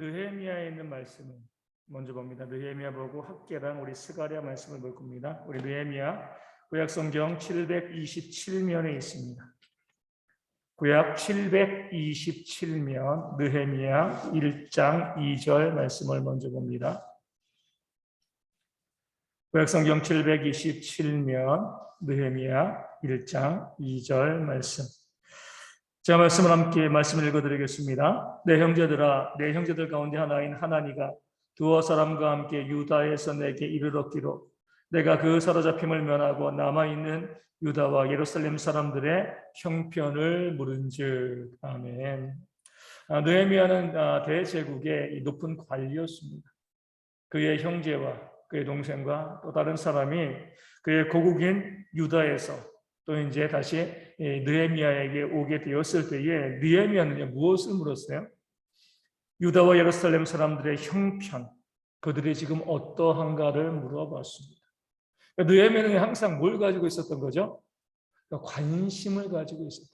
느헤미야에 있는 말씀을 먼저 봅니다. 느헤미야 보고 학계랑 우리 스가랴 말씀을 볼 겁니다. 우리 느헤미야 구약성경 727면에 있습니다. 구약 727면 느헤미야 1장 2절 말씀을 먼저 봅니다. 구약성경 727면 느헤미야 1장 2절 말씀. 제가 말씀을 읽어드리겠습니다. 내 형제들아, 내 형제들 가운데 하나인 하나니가 두어 사람과 함께 유다에서 내게 이르렀기로 내가 그 사로잡힘을 면하고 남아있는 유다와 예루살렘 사람들의 형편을 물은즉. 아멘. 느헤미야는 대제국의 높은 관리였습니다. 그의 형제와 그의 동생과 또 다른 사람이 그의 고국인 유다에서 또 이제 다시 느헤미야에게 오게 되었을 때에 느헤미야는 무엇을 물었어요? 유다와 예루살렘 사람들의 형편, 그들이 지금 어떠한가를 물어봤습니다. 느헤미야는 항상 뭘 가지고 있었던 거죠? 관심을 가지고 있었던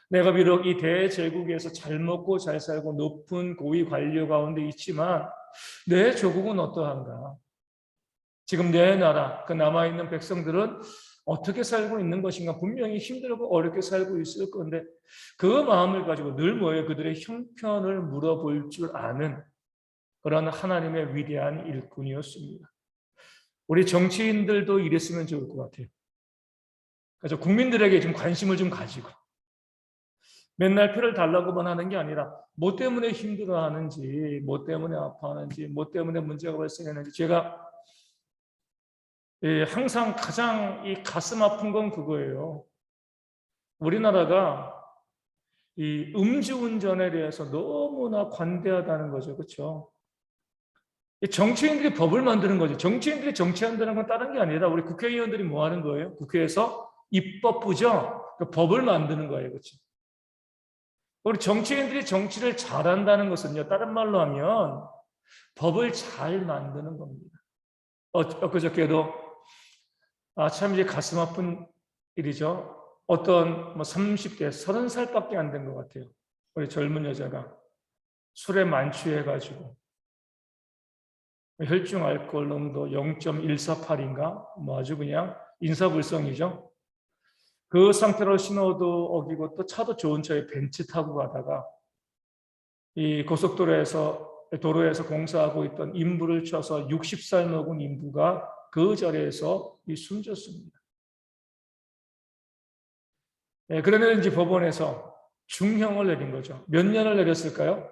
거예요. 내가 비록 이 대제국에서 잘 먹고 잘 살고 높은 고위 관료 가운데 있지만 내 조국은 어떠한가? 지금 내 나라, 그 남아있는 백성들은 어떻게 살고 있는 것인가? 분명히 힘들고 어렵게 살고 있을 건데 그 마음을 가지고 늘 뭐예요? 그들의 형편을 물어볼 줄 아는 그런 하나님의 위대한 일꾼이었습니다. 우리 정치인들도 이랬으면 좋을 것 같아요. 그래서 국민들에게 좀 관심을 좀 가지고 맨날 표를 달라고만 하는 게 아니라 뭐 때문에 힘들어하는지, 뭐 때문에 아파하는지, 뭐 때문에 문제가 발생했는지. 제가 항상 가장 이 가슴 아픈 건 그거예요. 우리나라가 이 음주운전에 대해서 너무나 관대하다는 거죠. 그렇죠? 정치인들이 법을 만드는 거죠. 정치인들이 정치한다는 건 다른 게 아니라 우리 국회의원들이 뭐 하는 거예요? 국회에서 입법부죠. 법을 만드는 거예요. 그렇죠? 우리 정치인들이 정치를 잘한다는 것은요. 다른 말로 하면 법을 잘 만드는 겁니다. 엊그저께도 참 이제 가슴 아픈 일이죠. 어떤 30대, 30살밖에 안 된 것 같아요. 우리 젊은 여자가 술에 만취해가지고 혈중 알코올 농도 0.148인가? 뭐 아주 그냥 인사불성이죠. 그 상태로 신호도 어기고 또 차도 좋은 차에 벤츠 타고 가다가 이 도로에서 공사하고 있던 인부를 쳐서 60살 먹은 인부가 그 자리에서 숨졌습니다. 그러면 이제 법원에서 중형을 내린 거죠. 몇 년을 내렸을까요?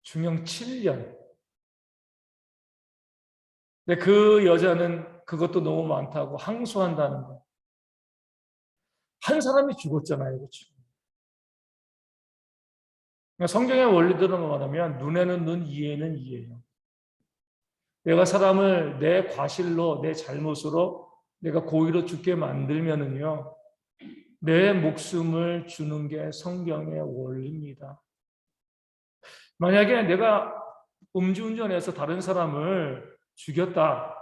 중형 7년. 근데 그 여자는 그것도 너무 많다고 항소한다는 거. 한 사람이 죽었잖아요. 그렇죠? 그러니까 성경의 원리대로 말하면 눈에는 눈, 이에는 이예요. 내가 사람을 내 과실로, 내 잘못으로 내가 고의로 죽게 만들면은요, 내 목숨을 주는 게 성경의 원리입니다. 만약에 내가 음주운전해서 다른 사람을 죽였다.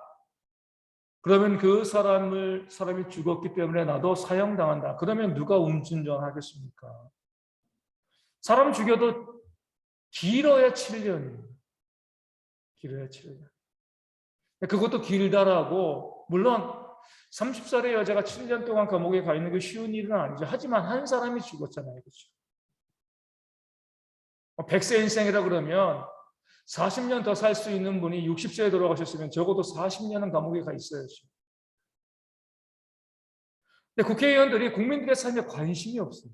그러면 그 사람이 죽었기 때문에 나도 사형당한다. 그러면 누가 음주운전 하겠습니까? 사람 죽여도 길어야 7년이에요. 길어야 7년. 그것도 길다라고, 물론 30살의 여자가 7년 동안 감옥에 가 있는 게 쉬운 일은 아니죠. 하지만 한 사람이 죽었잖아요. 그렇죠? 100세 인생이라 그러면 40년 더 살 수 있는 분이 60세에 돌아가셨으면 적어도 40년은 감옥에 가 있어야죠. 근데 국회의원들이 국민들의 삶에 관심이 없어요.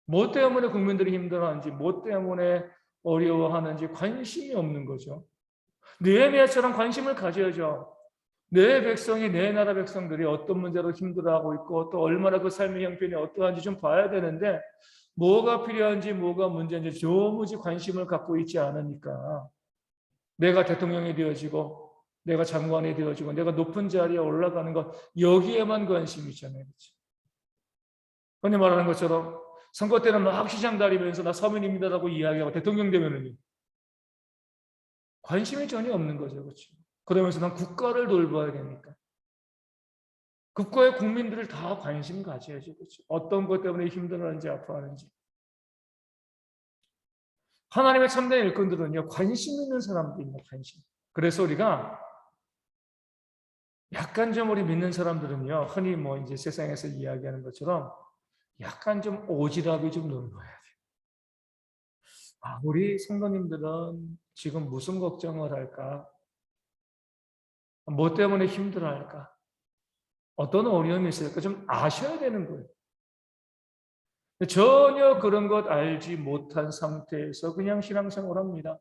뭐 때문에 국민들이 힘들어하는지, 뭐 때문에 어려워하는지 관심이 없는 거죠. 느헤미야처럼 관심을 가져야죠. 내 백성이, 내 나라 백성들이 어떤 문제로 힘들어하고 있고 또 얼마나 그 삶의 형편이 어떠한지 좀 봐야 되는데 뭐가 필요한지 뭐가 문제인지 조무지 관심을 갖고 있지 않으니까 내가 대통령이 되어지고 내가 장관이 되어지고 내가 높은 자리에 올라가는 것 여기에만 관심이 있잖아요. 그렇죠? 흔히 말하는 것처럼 선거 때는 막 시장 다니면서 나 서민입니다라고 이야기하고 대통령 되면은 관심이 전혀 없는 거죠. 그렇죠? 그러면서 난 국가를 돌봐야 되니까. 국가의 국민들을 다 관심 가져야죠. 그렇죠? 어떤 것 때문에 힘들어하는지 아파하는지. 하나님의 참된 일꾼들은요, 관심 있는 사람들입니다. 관심. 그래서 우리가 약간 좀 우리 믿는 사람들은요, 흔히 뭐 이제 세상에서 이야기하는 것처럼 약간 좀 오지랖이 좀 넓어야 돼요. 아, 우리 성도님들은 지금 무슨 걱정을 할까? 뭐 때문에 힘들어할까? 어떤 어려움이 있을까? 좀 아셔야 되는 거예요. 전혀 그런 것 알지 못한 상태에서 그냥 신앙생활 합니다.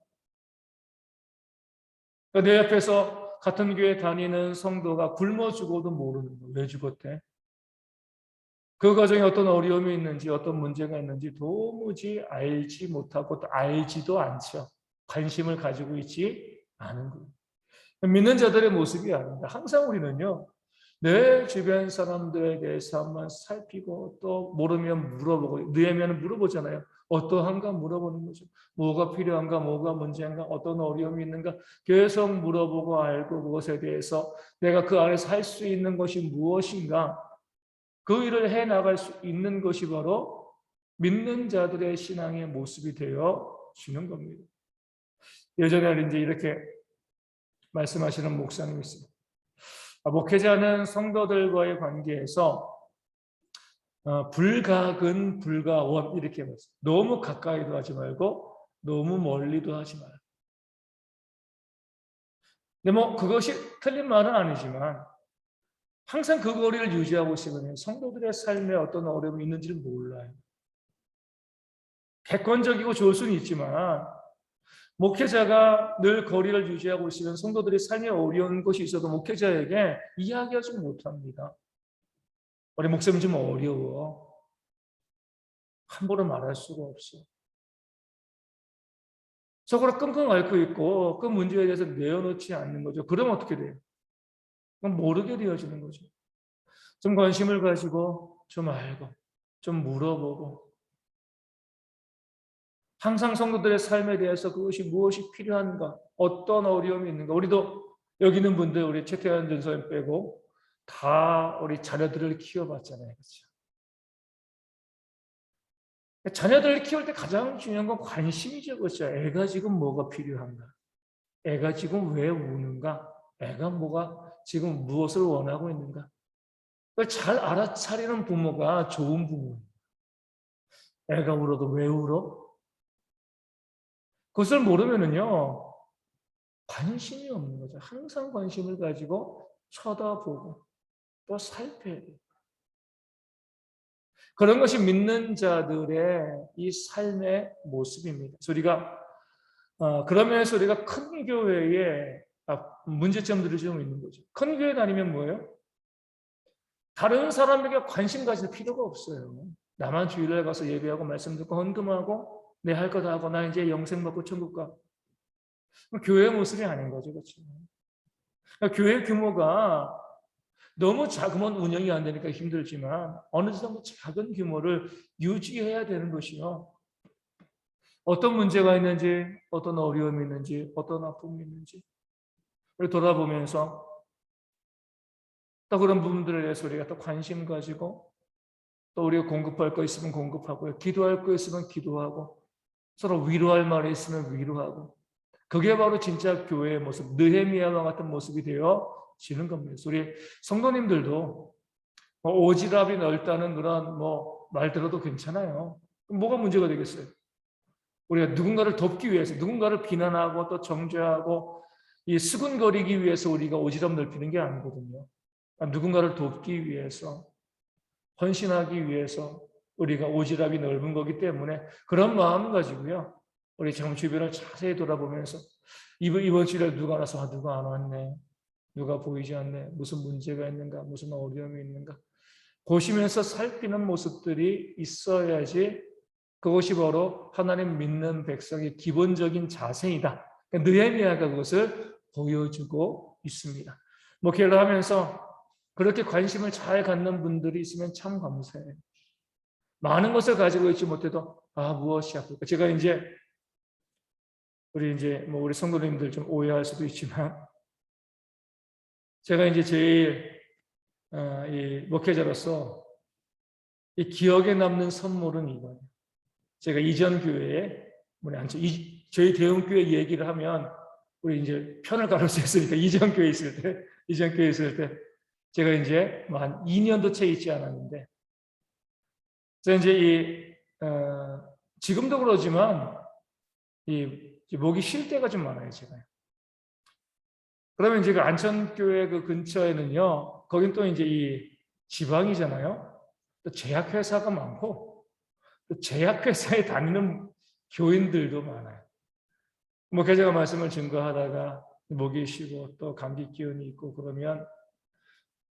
내 옆에서 같은 교회 다니는 성도가 굶어 죽어도 모르는 거예요. 왜 죽었대? 그 과정에 어떤 어려움이 있는지 어떤 문제가 있는지 도무지 알지 못하고 또 알지도 않죠. 관심을 가지고 있지 않은 거예요. 믿는 자들의 모습이 아닙니다. 항상 우리는요, 내 주변 사람들에 대해서 한번 살피고 또 모르면 물어보고, 느헤미야는 물어보잖아요. 어떠한가 물어보는 거죠. 뭐가 필요한가, 뭐가 문제인가, 어떤 어려움이 있는가 계속 물어보고 알고 그것에 대해서 내가 그 안에서 할 수 있는 것이 무엇인가, 그 일을 해 나갈 수 있는 것이 바로 믿는 자들의 신앙의 모습이 되어 주는 겁니다. 예전에 이제 이렇게 말씀하시는 목사님이 있습니다. 목회자는 성도들과의 관계에서 불가근 불가원 이렇게 말씀. 너무 가까이도 하지 말고 너무 멀리도 하지 말고. 근데 뭐 그것이 틀린 말은 아니지만 항상 그 거리를 유지하고 있으면 성도들의 삶에 어떤 어려움이 있는지를 몰라요. 객관적이고 좋을 수는 있지만 목회자가 늘 거리를 유지하고 있으면 성도들의 삶에 어려운 것이 있어도 목회자에게 이야기하지 못합니다. 우리 목사님 좀 어려워. 함부로 말할 수가 없어. 속으로 끙끙 앓고 있고 그 문제에 대해서 내어놓지 않는 거죠. 그러면 어떻게 돼요? 그럼 모르게 되어지는 거죠. 좀 관심을 가지고 좀 알고 좀 물어보고 항상 성도들의 삶에 대해서 그것이 무엇이 필요한가, 어떤 어려움이 있는가. 우리도 여기 있는 분들, 우리 최태환 전사님 빼고 다 우리 자녀들을 키워봤잖아요. 그렇죠? 자녀들을 키울 때 가장 중요한 건 관심이죠. 그렇죠? 애가 지금 뭐가 필요한가? 애가 지금 왜 우는가? 애가 뭐가 지금 무엇을 원하고 있는가? 그걸 잘 알아차리는 부모가 좋은 부모예요. 애가 울어도 왜 울어? 그것을 모르면은요, 관심이 없는 거죠. 항상 관심을 가지고 쳐다보고 또 살펴야 돼요. 그런 것이 믿는 자들의 이 삶의 모습입니다. 우리가 그런 면에서 우리가 큰 교회에 문제점들이 좀 있는 거죠. 큰 교회 다니면 뭐예요? 다른 사람에게 관심 가질 필요가 없어요. 나만 주일날 가서 예배하고 말씀 듣고 헌금하고 내 할 거 다 하고 나 이제 영생 받고 천국 가. 교회의 모습이 아닌 거죠. 그렇죠? 그러니까 교회 규모가 너무 작으면 운영이 안 되니까 힘들지만 어느 정도 작은 규모를 유지해야 되는 것이요. 어떤 문제가 있는지, 어떤 어려움이 있는지, 어떤 아픔이 있는지 돌아보면서 또 그런 부분들에 대해서 우리가 또 관심 가지고 또 우리가 공급할 거 있으면 공급하고요. 기도할 거 있으면 기도하고 서로 위로할 말이 있으면 위로하고 그게 바로 진짜 교회의 모습, 느헤미야와 같은 모습이 되어지는 겁니다. 우리 성도님들도 오지랖이 넓다는 그런 말 들어도 괜찮아요. 뭐가 문제가 되겠어요? 우리가 누군가를 돕기 위해서, 누군가를 비난하고 또 정죄하고 이 수군거리기 위해서 우리가 오지랖 넓히는 게 아니거든요. 누군가를 돕기 위해서, 헌신하기 위해서 우리가 오지랖이 넓은 거기 때문에 그런 마음 가지고요. 우리 참 주변을 자세히 돌아보면서 이번 주일에 누가 와서 누가 안 왔네. 누가 보이지 않네. 무슨 문제가 있는가. 무슨 어려움이 있는가. 보시면서 살피는 모습들이 있어야지 그것이 바로 하나님 믿는 백성의 기본적인 자세이다. 느헤미야가 그것을 보여주고 있습니다. 목회를 하면서 그렇게 관심을 잘 갖는 분들이 있으면 참 감사해요. 많은 것을 가지고 있지 못해도 무엇이 아플까. 제가 이제 우리 성도님들 좀 오해할 수도 있지만 제가 이제 제일 이 목회자로서 이 기억에 남는 선물은 이거예요. 제가 이전 교회에 우리 안천 저희 대형교회 얘기를 하면 우리 이제 편을 가를 수 있으니까 이전 교회 있을 때 제가 이제 뭐 한 2년도 채 있지 않았는데, 제가 이제 지금도 그러지만 목이 쉴 때가 좀 많아요, 제가. 그러면 이제 그 안천교회 그 근처에는요, 거긴 또 이제 이 지방이잖아요. 또 제약회사가 많고, 또 제약회사에 다니는 교인들도 많아요. 뭐 제가 말씀을 증거하다가 목이 쉬고 또 감기 기운이 있고 그러면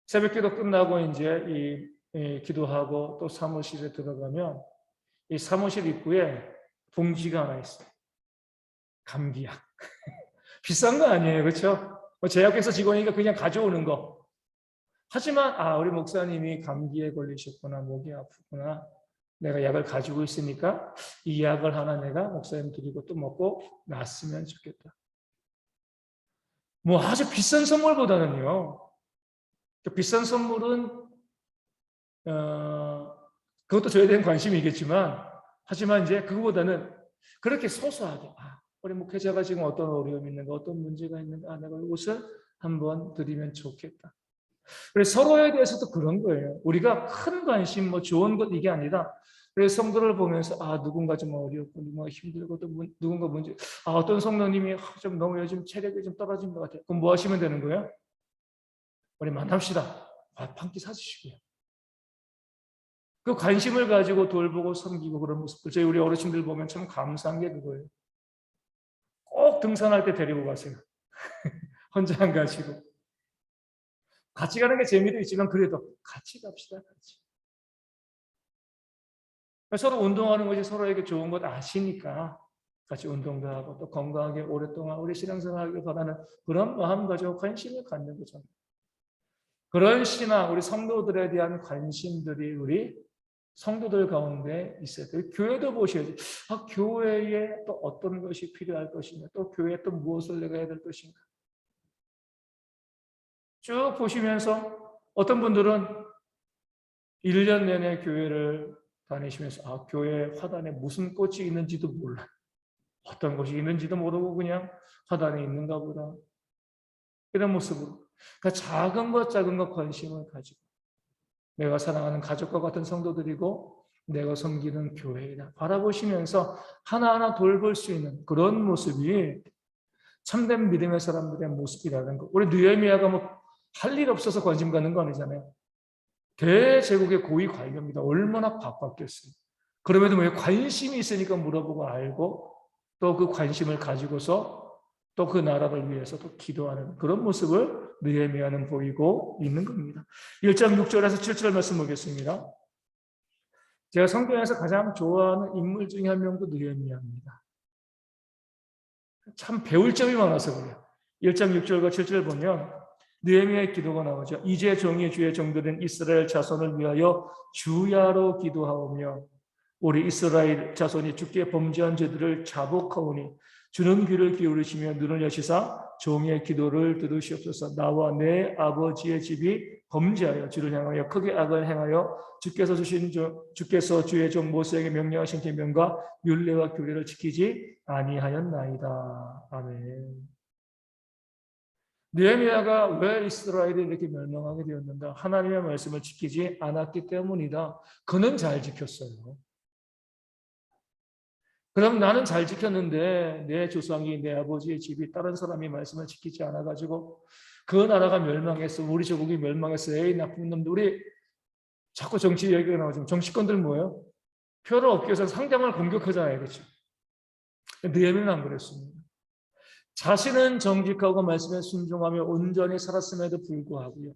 새벽기도 끝나고 이제 이 기도하고 또 사무실에 들어가면 이 사무실 입구에 봉지가 하나 있어요. 감기약. 비싼 거 아니에요, 그렇죠? 제약회사 직원이니까 그냥 가져오는 거. 하지만 우리 목사님이 감기에 걸리셨구나, 목이 아프구나, 내가 약을 가지고 있으니까 이 약을 하나 내가 목사님 드리고 또 먹고 낫으면 좋겠다. 뭐 아주 비싼 선물보다는요, 비싼 선물은 그것도 저에 대한 관심이겠지만, 하지만 이제 그거보다는 그렇게 소소하게 우리 목회자가 지금 어떤 어려움이 있는가, 어떤 문제가 있는가, 내가 이것을 한번 드리면 좋겠다. 그래서 서로에 대해서도 그런 거예요. 우리가 큰 관심, 뭐 좋은 것 이게 아니라, 그래서 성도를 보면서 누군가 좀 어렵고 누군가 힘들고 또 누군가 문제, 어떤 성도님이 좀 너무 요즘 체력이 좀 떨어진 것 같아요. 그럼 뭐 하시면 되는 거예요? 우리 만납시다. 밥 한 끼 사주시고요. 그 관심을 가지고 돌보고 섬기고 그런 모습들, 저희 우리 어르신들 보면 참 감사한 게 그거예요. 꼭 등산할 때 데리고 가세요. 혼자 안 가시고. 같이 가는 게 재미도 있지만 그래도 같이 갑시다. 같이. 서로 운동하는 것이 서로에게 좋은 것 아시니까 같이 운동도 하고 또 건강하게 오랫동안 우리 신앙생활 하길 바라는 그런 마음 가지고 관심을 갖는 거죠. 그런 신앙, 우리 성도들에 대한 관심들이 우리 성도들 가운데 있어야 돼요. 교회도 보셔야지. 교회에 또 어떤 것이 필요할 것인가, 또 교회에 또 무엇을 내가 해야 될 것인가. 쭉 보시면서 어떤 분들은 1년 내내 교회를 다니시면서 교회 화단에 무슨 꽃이 있는지도 몰라. 어떤 것이 있는지도 모르고 그냥 화단에 있는가 보다. 이런 모습으로. 그러니까 작은 것 관심을 가지고 내가 사랑하는 가족과 같은 성도들이고 내가 섬기는 교회이다 바라보시면서 하나하나 돌볼 수 있는 그런 모습이 참된 믿음의 사람들의 모습이라는 거. 우리 느헤미야가 뭐 할 일 없어서 관심 갖는 거 아니잖아요. 대제국의 고위 관료입니다. 얼마나 바빴겠어요. 그럼에도 왜 관심이 있으니까 물어보고 알고 또 그 관심을 가지고서 또 그 나라를 위해서 또 기도하는 그런 모습을 느헤미야는 보이고 있는 겁니다. 1장 6절에서 7절 말씀 보겠습니다. 제가 성경에서 가장 좋아하는 인물 중에 한 명도 느헤미야입니다. 참 배울 점이 많아서 그래요. 1장 6절과 7절 보면 느헤미야의 기도가 나오죠. 이제 종이 주의 종들은 이스라엘 자손을 위하여 주야로 기도하오며 우리 이스라엘 자손이 주께 범죄한 죄들을 자복하오니 주는 귀를 기울이시며 눈을 여시사 종의 기도를 들으시옵소서. 나와 내 아버지의 집이 범죄하여 주를 향하여 크게 악을 행하여 주께서 주의 종 모세에게 명령하신 계명과 율례와 규례를 지키지 아니하였나이다. 아멘. 느헤미야가 왜 이스라엘이 이렇게 멸망하게 되었는가? 하나님의 말씀을 지키지 않았기 때문이다. 그는 잘 지켰어요. 그럼 나는 잘 지켰는데 내 조상이 내 아버지의 집이 다른 사람이 말씀을 지키지 않아가지고 그 나라가 멸망했어. 우리 조국이 멸망했어. 에이 나쁜 놈들. 우리 자꾸 정치 얘기가 나오죠. 정치권들 뭐예요? 표를 얻기 위해서 상대방을 공격하잖아요. 그렇죠? 느헤미야는 안 그랬습니다. 자신은 정직하고 말씀에 순종하며 온전히 살았음에도 불구하고요.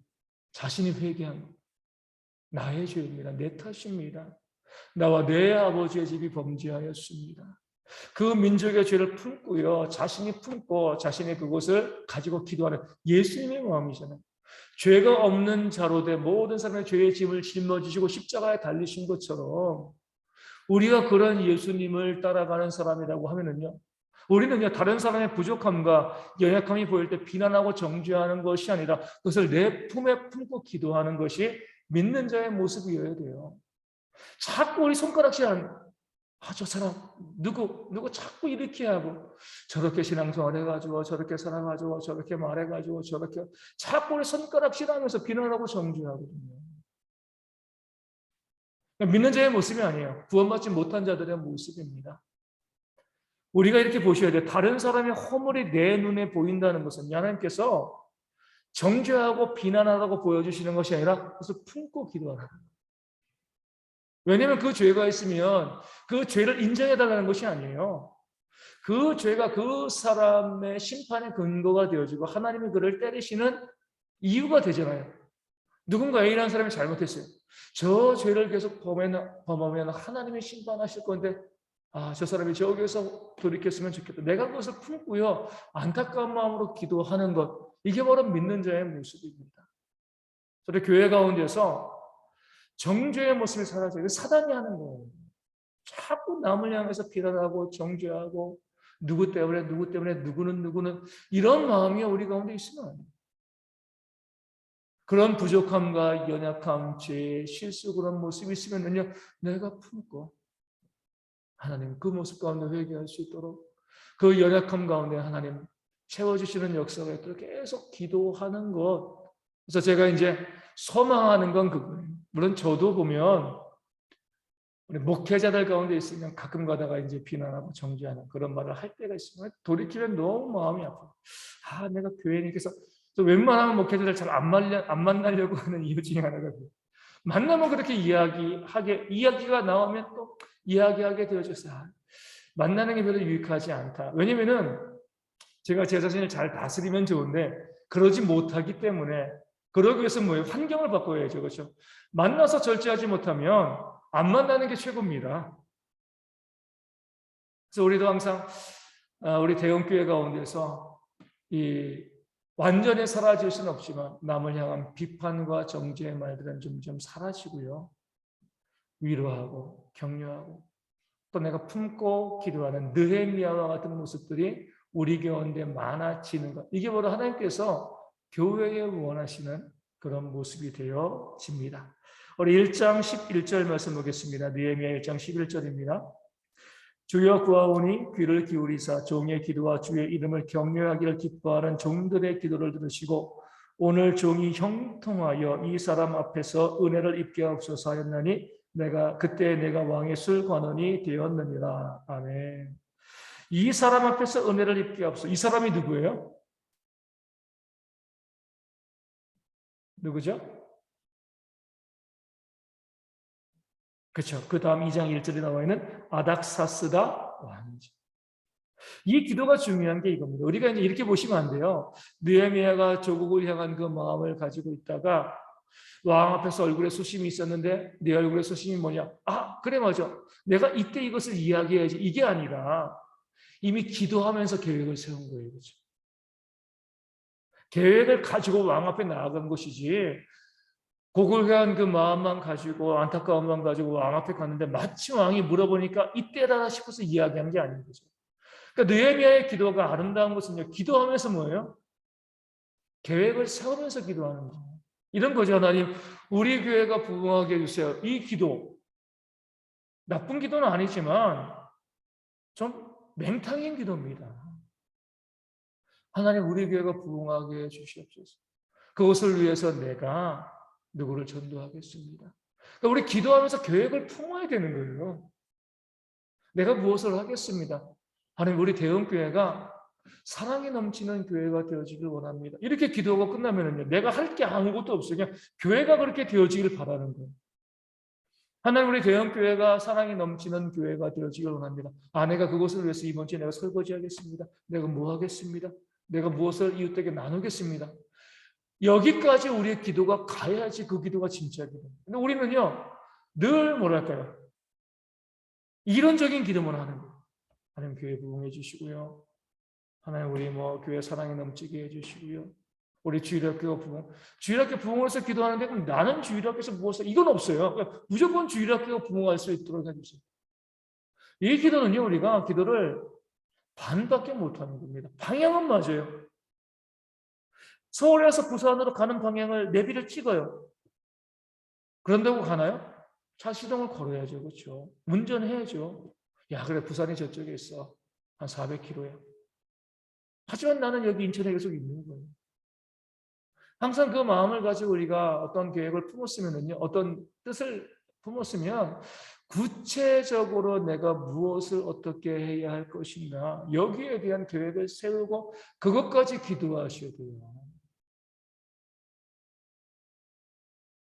자신이 회개한 것. 나의 죄입니다. 내 탓입니다. 나와 내 아버지의 집이 범죄하였습니다. 그 민족의 죄를 품고요. 자신이 품고 자신의 그것을 가지고 기도하는 예수님의 마음이잖아요. 죄가 없는 자로 돼 모든 사람의 죄의 짐을 짊어지시고 십자가에 달리신 것처럼 우리가 그런 예수님을 따라가는 사람이라고 하면은요. 우리는요, 다른 사람의 부족함과 연약함이 보일 때 비난하고 정죄하는 것이 아니라 그것을 내 품에 품고 기도하는 것이 믿는 자의 모습이어야 돼요. 자꾸 우리 손가락질 저 사람 누구 자꾸 이렇게 하고 저렇게 신앙생활 해가지고 저렇게 살아가지고 저렇게 말해가지고 저렇게 자꾸 우리 손가락질하면서 비난하고 정죄하거든요. 믿는 자의 모습이 아니에요. 구원받지 못한 자들의 모습입니다. 우리가 이렇게 보셔야 돼요. 다른 사람의 허물이 내 눈에 보인다는 것은 하나님께서 정죄하고 비난하라고 보여주시는 것이 아니라 그것을 품고 기도하라는 거예요. 왜냐하면 그 죄가 있으면 그 죄를 인정해달라는 것이 아니에요. 그 죄가 그 사람의 심판의 근거가 되어지고 하나님이 그를 때리시는 이유가 되잖아요. 누군가 A라는 사람이 잘못했어요. 저 죄를 계속 범하면 하나님이 심판하실 건데 저 사람이 저기에서 돌이켰으면 좋겠다. 내가 그것을 품고요. 안타까운 마음으로 기도하는 것. 이게 바로 믿는 자의 모습입니다. 그래서 교회 가운데서 정죄의 모습이 사라져요. 사단이 하는 거예요. 자꾸 남을 향해서 비난하고 정죄하고 누구 때문에 누구는 이런 마음이 우리 가운데 있으면 안 돼요. 그런 부족함과 연약함, 죄, 실수 그런 모습이 있으면요 내가 품고 하나님 그 모습 가운데 회개할 수 있도록 그 연약함 가운데 하나님 채워주시는 역사가 있도록 계속 기도하는 것. 그래서 제가 이제 소망하는 건 그거예요. 물론 저도 보면 우리 목회자들 가운데 있으면 가끔 가다가 이제 비난하고 정죄하는 그런 말을 할 때가 있으면 돌이키면 너무 마음이 아파요. 내가 교회님께서 웬만하면 목회자들 잘 안 만나려고 하는 이유 중에 하나가 그래요. 만나면 그렇게 이야기가 나오면 또 이야기하게 되어져서 만나는 게 별로 유익하지 않다. 왜냐면은 제가 제 자신을 잘 다스리면 좋은데 그러지 못하기 때문에 그러기 위해서 뭐예요? 환경을 바꿔야죠. 그렇죠? 만나서 절제하지 못하면 안 만나는 게 최고입니다. 그래서 우리도 항상 우리 대형교회 가운데서 완전히 사라질 수는 없지만 남을 향한 비판과 정죄의 말들은 좀 사라지고요. 위로하고 격려하고 또 내가 품고 기도하는 느헤미야와 같은 모습들이 우리 가운데 많아지는 것. 이게 바로 하나님께서 교회에 원하시는 그런 모습이 되어집니다. 우리 1장 11절 말씀 보겠습니다. 느헤미야 1장 11절입니다. 주여 구하오니 귀를 기울이사 종의 기도와 주의 이름을 격려하기를 기뻐하는 종들의 기도를 들으시고 오늘 종이 형통하여 이 사람 앞에서 은혜를 입게 하옵소서 하였나니 그때 내가 왕의 술관원이 되었느니라. 아멘. 이 사람 앞에서 은혜를 입게 하옵소서. 이 사람이 누구예요? 누구죠? 그렇죠. 그 다음 2장 1절에 나와 있는 아닥사스다 왕이죠. 이 기도가 중요한 게 이겁니다. 우리가 이제 이렇게 보시면 안 돼요. 느헤미야가 조국을 향한 그 마음을 가지고 있다가 왕 앞에서 얼굴에 수심이 있었는데 내 얼굴에 수심이 뭐냐? 그래 맞아. 내가 이때 이것을 이야기해야지. 이게 아니라 이미 기도하면서 계획을 세운 거예요. 그렇죠? 계획을 가지고 왕 앞에 나아간 것이지 고글해한 그 마음만 가지고 안타까움만 가지고 왕 앞에 갔는데 마침 왕이 물어보니까 이때다 싶어서 이야기한 게 아닌 거죠. 그러니까 느헤미야의 기도가 아름다운 것은요. 기도하면서 뭐예요? 계획을 세우면서 기도하는 거예요. 이런 거죠. 하나님 우리 교회가 부흥하게 해주세요. 이 기도 나쁜 기도는 아니지만 좀 맹탕인 기도입니다. 하나님 우리 교회가 부흥하게 해주시옵소서. 그것을 위해서 내가 누구를 전도하겠습니다. 그러니까 우리 기도하면서 계획을 품어야 되는 거예요. 내가 무엇을 하겠습니다. 하나님 우리 대형교회가 사랑이 넘치는 교회가 되어지길 원합니다. 이렇게 기도하고 끝나면요 내가 할 게 아무것도 없어요. 그냥 교회가 그렇게 되어지길 바라는 거예요. 하나님 우리 대형교회가 사랑이 넘치는 교회가 되어지길 원합니다. 내가 그것을 위해서 이번 주에 내가 설거지하겠습니다. 내가 뭐 하겠습니다. 내가 무엇을 이웃에게 나누겠습니다. 여기까지 우리의 기도가 가야지 그 기도가 진짜 기도입니다. 근데 우리는요 늘 뭐랄까요? 이론적인 기도만 하는 거예요. 하나님 교회 부흥해 주시고요. 하나님 우리 교회 사랑이 넘치게 해주시고요. 우리 주일학교 부흥을 해서 기도하는데 그럼 나는 주일학교에서 무엇을 이건 없어요. 그러니까 무조건 주일학교가 부흥할 수 있도록 해주세요. 이 기도는요 우리가 기도를 반밖에 못하는 겁니다. 방향은 맞아요. 서울에서 부산으로 가는 방향을 내비를 찍어요. 그런다고 가나요? 차 시동을 걸어야죠. 그렇죠? 운전해야죠. 야, 그래, 부산이 저쪽에 있어. 한 400km야. 하지만 나는 여기 인천에 계속 있는 거예요. 항상 그 마음을 가지고 우리가 어떤 계획을 품었으면요, 어떤 뜻을 품었으면 구체적으로 내가 무엇을 어떻게 해야 할 것인가, 여기에 대한 계획을 세우고 그것까지 기도하셔야 돼요.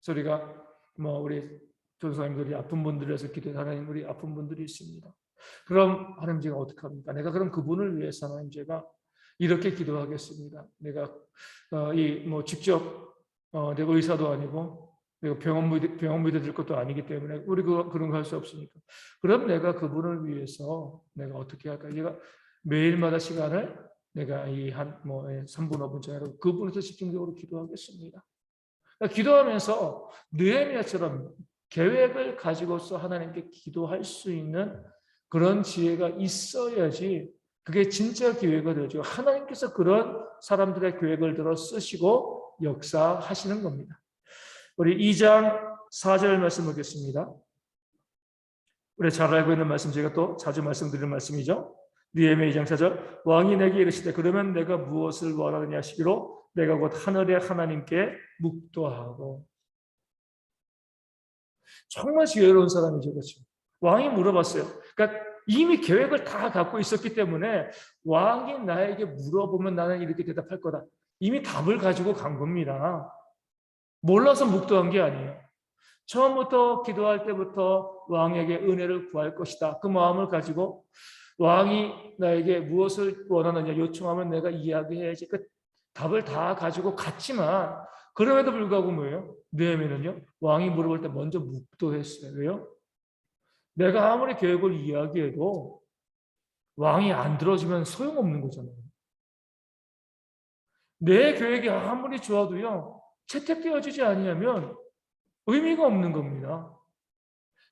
우리가 우리 전사님들이 아픈 분들을 위해서 기도해, 하나님 우리 아픈 분들이 있습니다. 그럼 하나님 제가 어떻게 합니까? 내가 그럼 그분을 위해서 하나님 제가 이렇게 기도하겠습니다. 내가 직접 내가 의사도 아니고 내가 병원 믿어줄 것도 아니기 때문에 우리 그런 거 할 수 없으니까. 그럼 내가 그분을 위해서 내가 어떻게 할까? 내가 매일마다 시간을 내가 3분 5분 정도 그분에서 집중적으로 기도하겠습니다. 그러니까 기도하면서 느헤미야처럼 계획을 가지고서 하나님께 기도할 수 있는 그런 지혜가 있어야지 그게 진짜 기회가 되죠. 하나님께서 그런 사람들의 계획을 들어 쓰시고 역사하시는 겁니다. 우리 2장 4절 말씀 보겠습니다. 우리 잘 알고 있는 말씀, 제가 또 자주 말씀드리는 말씀이죠. 느헤미야 2장 4절, 왕이 내게 이르시되 그러면 내가 무엇을 원하느냐 하시기로 내가 곧 하늘의 하나님께 묵도하고. 정말 지혜로운 사람이죠. 그렇죠? 왕이 물어봤어요. 그러니까 이미 계획을 다 갖고 있었기 때문에 왕이 나에게 물어보면 나는 이렇게 대답할 거다. 이미 답을 가지고 간 겁니다. 몰라서 묵도한 게 아니에요. 처음부터 기도할 때부터 왕에게 은혜를 구할 것이다. 그 마음을 가지고 왕이 나에게 무엇을 원하느냐 요청하면 내가 이야기해야지. 그 답을 다 가지고 갔지만 그럼에도 불구하고 뭐예요? 느헤미야는요, 왕이 물어볼 때 먼저 묵도했어요. 왜요? 내가 아무리 계획을 이야기해도 왕이 안 들어주면 소용없는 거잖아요. 내 계획이 아무리 좋아도요, 채택되어지지 아니하면 의미가 없는 겁니다.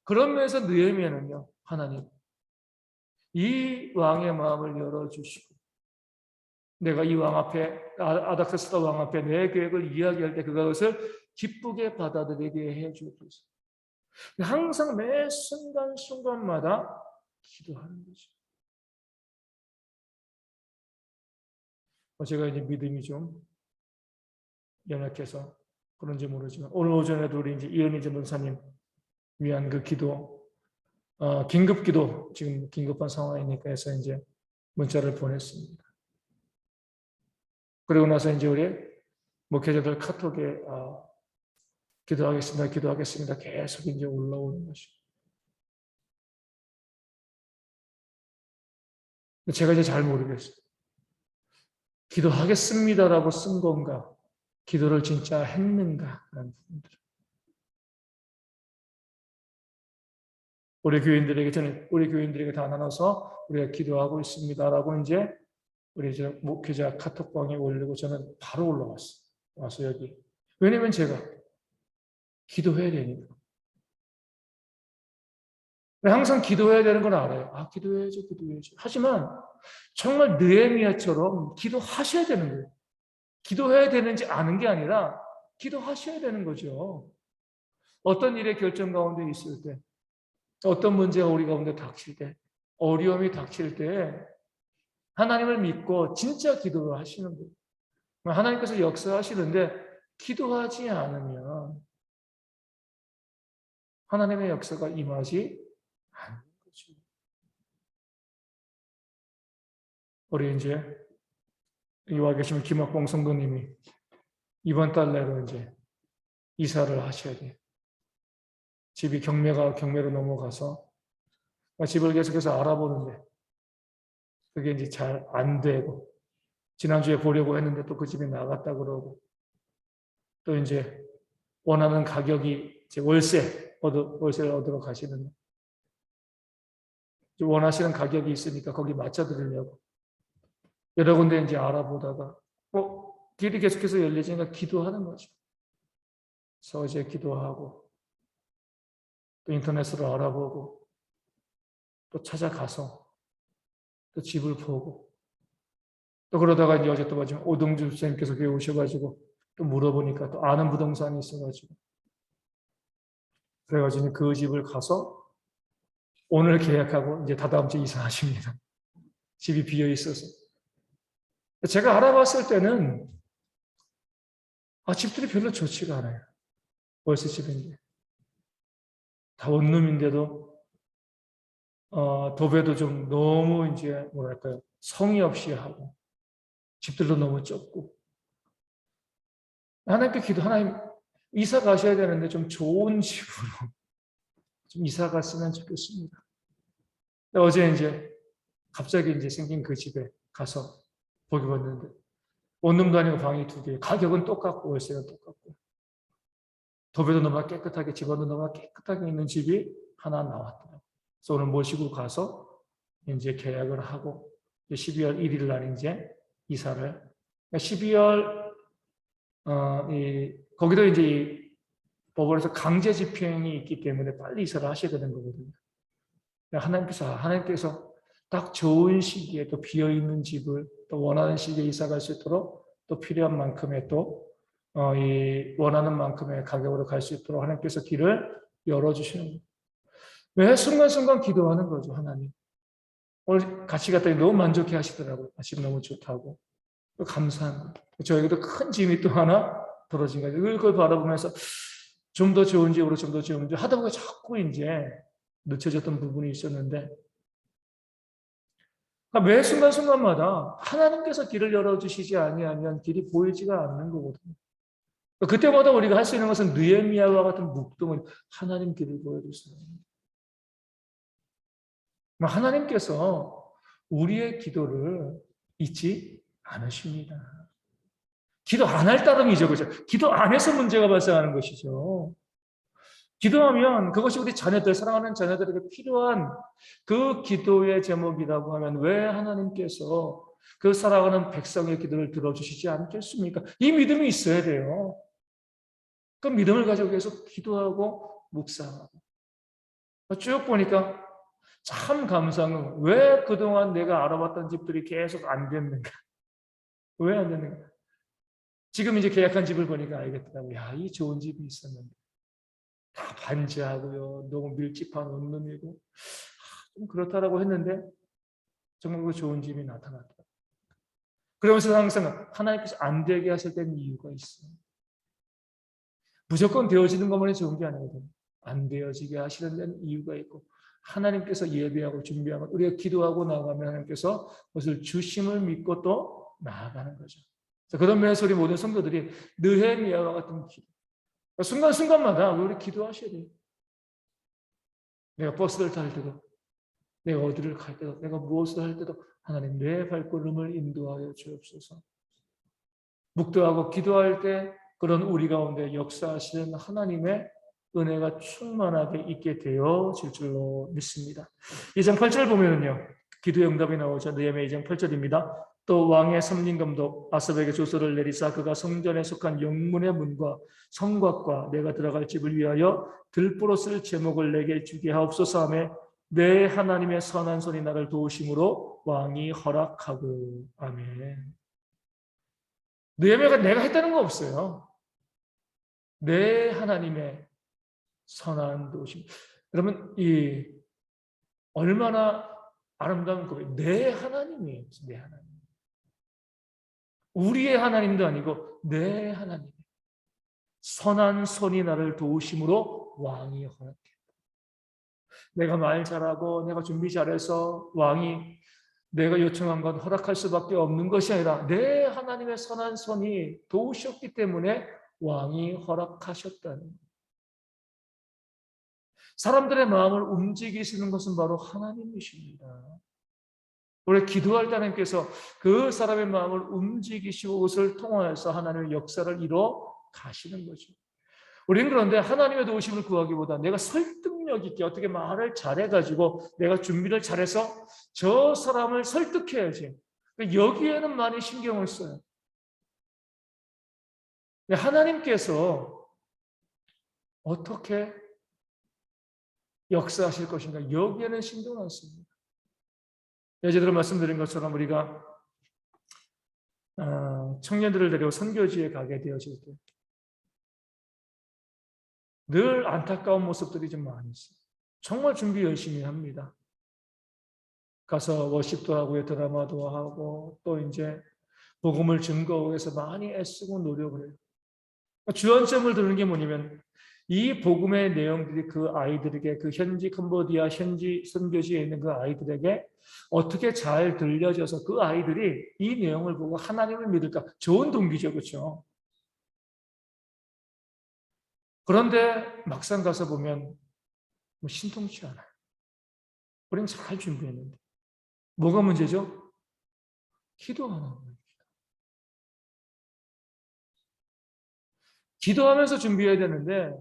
그런 면에서 느헤미야는요, 하나님, 이 왕의 마음을 열어주시고 내가 이 왕 앞에, 아닥사스다 왕 앞에 내 계획을 이야기할 때 그것을 기쁘게 받아들이게 해주옵소서. 항상 매 순간순간마다 기도하는 거죠. 제가 이제 믿음이 좀 연약해서 그런지 모르지만 오늘 오전에도 우리 이제 이은희 전도사님 위한 그 기도, 긴급 기도, 지금 긴급한 상황이니까 해서 이제 문자를 보냈습니다. 그리고 나서 이제 우리 목회자들 카톡에 기도하겠습니다. 계속 이제 올라오는 것이죠. 제가 이제 잘 모르겠어요. 기도하겠습니다라고 쓴 건가? 기도를 진짜 했는가? 라는 부분들. 우리 교인들에게 다 나눠서 우리가 기도하고 있습니다라고 이제 우리 이제 목회자 카톡방에 올리고 저는 바로 올라왔어요. 와서 여기. 왜냐면 제가 기도해야 되니까. 항상 기도해야 되는 건 알아요. 기도해야죠. 하지만 정말 느헤미야처럼 기도하셔야 되는 거예요. 기도해야 되는지 아는 게 아니라 기도하셔야 되는 거죠. 어떤 일의 결정 가운데 있을 때, 어떤 문제가 우리 가운데 닥칠 때, 어려움이 닥칠 때 하나님을 믿고 진짜 기도를 하시는 거예요. 하나님께서 역사하시는데 기도하지 않으면 하나님의 역사가 임하지 않는 거죠. 우리 이제 이와 계시는 김학봉 성도님이 이번 달 내로 이제 이사를 하셔야 돼요. 집이 경매로 넘어가서 집을 계속해서 알아보는데 그게 이제 잘 안 되고 지난주에 보려고 했는데 또 그 집이 나갔다 그러고 또 이제 원하는 가격이 이제 월세를 얻으러 가시는데 원하시는 가격이 있으니까 거기 맞춰드리려고 여러 군데 이제 알아보다가 길이 계속해서 열리니까 기도하는 거죠. 서재 기도하고 또 인터넷으로 알아보고 또 찾아가서 또 집을 보고 또 그러다가 이제 어제 또 마지막 오동주 선생님께서 교회 오셔가지고 또 물어보니까 또 아는 부동산이 있어가지고 그래가지고 그 집을 가서 오늘 계약하고 이제 다다음 주에 이사하십니다. 집이 비어 있어서. 제가 알아봤을 때는 집들이 별로 좋지가 않아요. 월세 집인데. 다 원룸인데도 도배도 좀 너무 이제 뭐랄까요, 성의 없이 하고 집들도 너무 좁고. 하나님께 하나님 이사 가셔야 되는데 좀 좋은 집으로 좀 이사 갔으면 좋겠습니다. 어제 이제 갑자기 이제 생긴 그 집에 가서 보기 봤는데 원룸도 아니고 방이 2개, 가격은 똑같고 월세는 똑같고 도배도 너무 깨끗하게, 집안도 너무 깨끗하게 있는 집이 하나 나왔더라고요. 그래서 오늘 모시고 가서 이제 계약을 하고 12월 1일 날 이제 이사를, 12월 거기도 이제 이 법원에서 강제 집행이 있기 때문에 빨리 이사를 하셔야 되는 거거든요. 하나님께서 딱 좋은 시기에 또 비어 있는 집을 또 원하는 시기에 이사 갈 수 있도록 또 필요한 만큼의 또 이 원하는 만큼의 가격으로 갈 수 있도록 하나님께서 길을 열어주시는 거예요. 왜 순간순간 기도하는 거죠, 하나님. 오늘 같이 갔더니 너무 만족해 하시더라고요. 집 너무 좋다고. 또 감사한 거예요. 저에게도 큰 짐이 또 하나 떨어진 거예요. 그걸 바라보면서 좀 더 좋은 집으로, 좀 더 좋은 집 하다 보니까 자꾸 이제 늦춰졌던 부분이 있었는데, 그러니까 매 순간순간마다 하나님께서 길을 열어주시지 아니하면 길이 보이지가 않는 거거든요. 그때마다 우리가 할 수 있는 것은 느헤미야와 같은 묵동을, 하나님 길을 보여주세요. 하나님께서 우리의 기도를 잊지 않으십니다. 기도 안 할 따름이죠. 그죠? 기도 안 해서 문제가 발생하는 것이죠. 기도하면 그것이 우리 자녀들, 사랑하는 자녀들에게 필요한 그 기도의 제목이라고 하면 왜 하나님께서 그 사랑하는 백성의 기도를 들어주시지 않겠습니까? 이 믿음이 있어야 돼요. 그 믿음을 가지고 계속 기도하고 묵상하고. 쭉 보니까 참 감사한 건 왜 그동안 내가 알아봤던 집들이 계속 안 됐는가? 왜 안 됐는가? 지금 이제 계약한 집을 보니까 알겠더라고요. 야, 이 좋은 집이 있었는데. 다 반지하고요. 너무 밀집한 원룸이고. 좀 그렇다라고 했는데 정말 그 좋은 집이 나타났다. 그러면서 항상 하나님께서 안 되게 하실 때는 이유가 있어요. 무조건 되어지는 것만이 좋은 게 아니거든요. 안 되어지게 하시는 데는 이유가 있고, 하나님께서 예배하고 준비하고 우리가 기도하고 나가면 하나님께서 그것을 주심을 믿고 또 나아가는 거죠. 그런 면에서 우리 모든 성도들이 느헤미야와 같은 기도, 순간순간마다 우리 기도하셔야 돼요. 내가 버스를 탈 때도, 내가 어디를 갈 때도, 내가 무엇을 할 때도 하나님 내 발걸음을 인도하여 주옵소서. 묵도하고 기도할 때 그런 우리 가운데 역사하시는 하나님의 은혜가 충만하게 있게 되어질 줄로 믿습니다. 2장 8절 보면은요, 기도의 응답이 나오죠. 느헤미야 2장 8절입니다. 또 왕의 삼림감독 아삽에게 조서를 내리사 그가 성전에 속한 영문의 문과 성곽과 내가 들어갈 집을 위하여 들보로 쓸 제목을 내게 주게 하옵소서 하며 내 하나님의 선한 손이 나를 도우심으로 왕이 허락하고. 아멘. 느헤미야가 내가 했다는 거 없어요. 내 하나님의 선한 도우심. 여러분, 이 얼마나 아름다운 고백. 내 하나님이에요. 내 하나님. 우리의 하나님도 아니고 내 하나님. 선한 손이 나를 도우심으로 왕이 허락해. 내가 말 잘하고 내가 준비 잘해서 왕이 내가 요청한 건 허락할 수밖에 없는 것이 아니라 내 하나님의 선한 손이 도우셨기 때문에 왕이 허락하셨다는 거예요. 사람들의 마음을 움직이시는 것은 바로 하나님이십니다. 우리 기도할 때 하나님께서 그 사람의 마음을 움직이시고 그것을 통하여서 하나님의 역사를 이뤄 가시는 거죠. 우리는 그런데 하나님의 도우심을 구하기보다 내가 설득력 있게 어떻게 말을 잘해가지고 내가 준비를 잘해서 저 사람을 설득해야지. 여기에는 많이 신경을 써요. 하나님께서 어떻게 역사하실 것인가 여기에는 신경 안 씁니다. 예전에 말씀드린 것처럼 우리가 청년들을 데리고 선교지에 가게 되어질 때 늘 안타까운 모습들이 좀 많이 있어요. 정말 준비 열심히 합니다. 가서 워십도 하고 드라마도 하고 또 이제 복음을 증거하기 위해서 많이 애쓰고 노력을 해요. 주안점을 두는 게 뭐냐면 이 복음의 내용들이 그 아이들에게 그 현지 캄보디아 현지 선교지에 있는 그 아이들에게 어떻게 잘 들려져서 그 아이들이 이 내용을 보고 하나님을 믿을까? 좋은 동기죠, 그렇죠? 그런데 막상 가서 보면 뭐 신통치 않아요. 우리는 잘 준비했는데 뭐가 문제죠? 기도하는 거예요. 기도하면서 준비해야 되는데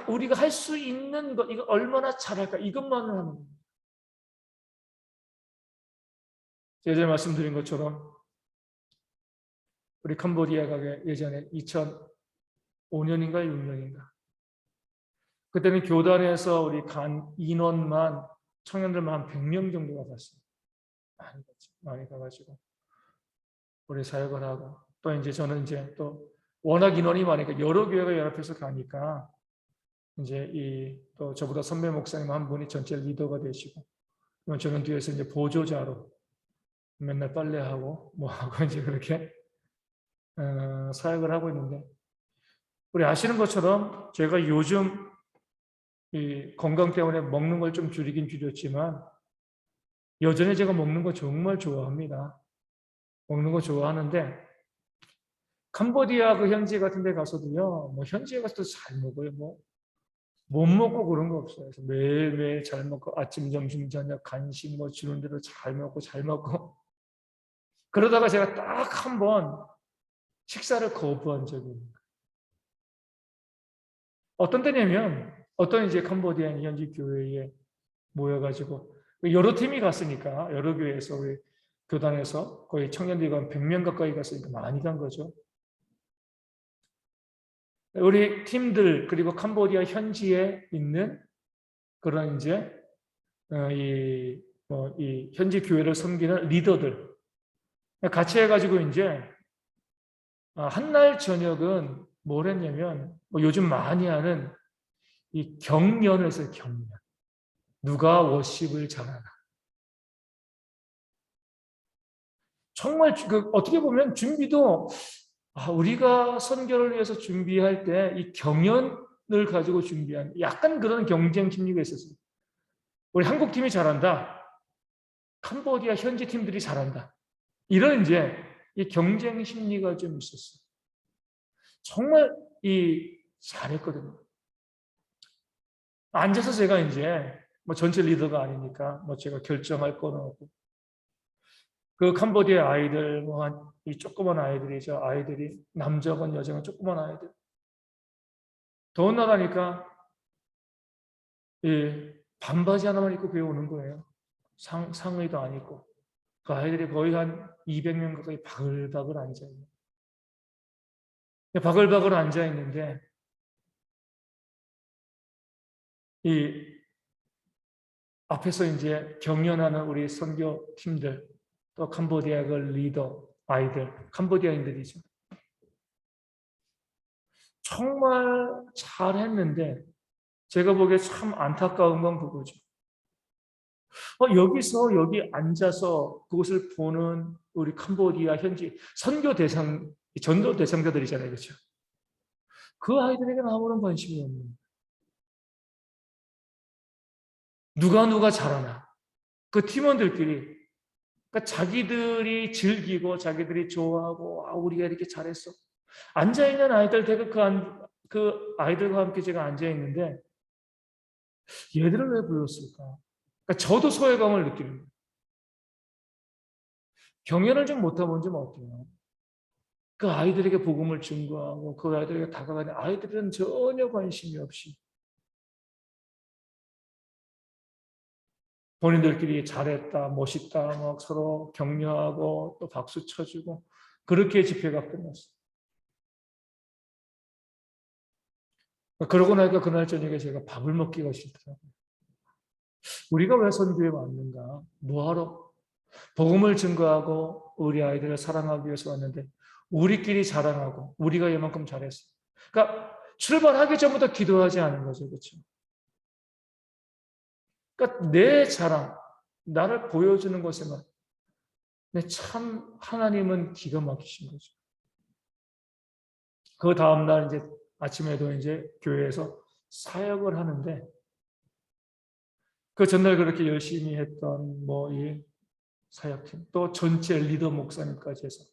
우리가 할 수 있는 것, 이거 얼마나 잘할까? 이것만을 하는 거예요. 예전에 말씀드린 것처럼 우리 캄보디아가 예전에 2005년인가 6년인가 그때는 교단에서 우리 간 인원만 청년들만 한 100명 정도가 갔어요. 많이 갔죠. 많이 가가지고 우리 사역을 하고 또 이제 저는 이제 또 워낙 인원이 많으니까 여러 교회가 연합해서 가니까 이제 이 또 저보다 선배 목사님 한 분이 전체 리더가 되시고 저는 뒤에서 이제 보조자로 맨날 빨래하고 뭐 하고 이제 그렇게 사역을 하고 있는데 우리 아시는 것처럼 제가 요즘 이 건강 때문에 먹는 걸 좀 줄이긴 줄였지만 여전히 제가 먹는 거 정말 좋아합니다. 먹는 거 좋아하는데 캄보디아 그 현지 같은 데 가서도요. 뭐 현지에 가서도 잘 먹어요. 뭐 못 먹고 그런 거 없어요. 그래서 매일매일 잘 먹고 아침, 점심, 저녁 간식 뭐 주는 대로 잘 먹고 잘 먹고 그러다가 제가 딱 한 번 식사를 거부한 적이 있는 거예요. 어떤 때냐면 어떤 이제 캄보디아 현지 교회에 모여가지고 여러 팀이 갔으니까 여러 교회에서 우리 교단에서 거의 청년들이 한 100명 가까이 갔으니까 많이 간 거죠. 우리 팀들 그리고 캄보디아 현지에 있는 그런 이제 이 현지 교회를 섬기는 리더들 같이 해가지고 이제 한날 저녁은 뭘 했냐면 뭐 요즘 많이 하는 이 경연을 했어요. 경연. 누가 워십을 잘하나. 정말 어떻게 보면 준비도 우리가 선교를 위해서 준비할 때 이 경연을 가지고 준비한 약간 그런 경쟁 심리가 있었어요. 우리 한국 팀이 잘한다. 캄보디아 현지 팀들이 잘한다. 이런 이제 이 경쟁 심리가 좀 있었어요. 정말 잘했거든요. 앉아서 제가 이제 뭐 전체 리더가 아니니까 뭐 제가 결정할 거는 없고 그 캄보디아 아이들 이 조그만 아이들이죠. 아이들이 남자건 여자건 조그만 아이들 더운나라니까 반바지 하나만 입고 교회 오는 거예요. 상의도 안 입고 그 아이들이 거의 한 200명 가까이 바글바글 앉아있는 바글바글 앉아있는데 이 앞에서 이제 경연하는 우리 선교팀들 또 캄보디아 그 리더 아이들 캄보디아인들이죠. 정말 잘했는데 제가 보기에 참 안타까운 건 그거죠. 여기서 여기 앉아서 그것을 보는 우리 캄보디아 현지 선교 대상 전도 대상자들이잖아요, 그렇죠? 그 아이들에게는 아무런 관심이 없는 거예요. 누가 잘하나 그 팀원들끼리 그러니까 자기들이 즐기고 자기들이 좋아하고 우리가 이렇게 잘했어. 앉아있는 아이들 대개 그 아이들과 함께 제가 앉아있는데 얘들을 왜 불렀을까? 그러니까 저도 소외감을 느끼는 거예요. 경연을 좀 못하면 좀 어때요? 그 아이들에게 복음을 증거하고 그 아이들에게 다가가는 아이들은 전혀 관심이 없이 본인들끼리 잘했다, 멋있다, 막 서로 격려하고 또 박수 쳐주고 그렇게 집회가 끝났어요. 그러고 나니까 그날 저녁에 제가 밥을 먹기가 싫더라고요. 우리가 왜 선교에 왔는가? 뭐하러? 복음을 증거하고 우리 아이들을 사랑하기 위해서 왔는데 우리끼리 자랑하고 우리가 이만큼 잘했어. 그러니까 출발하기 전부터 기도하지 않은 거죠. 그렇죠? 그러니까 내 자랑, 나를 보여주는 것에만 참 하나님은 기가 막히신 거죠. 그 다음날 이제 아침에도 이제 교회에서 사역을 하는데 그 전날 그렇게 열심히 했던 뭐 이 사역팀 또 전체 리더 목사님까지 해서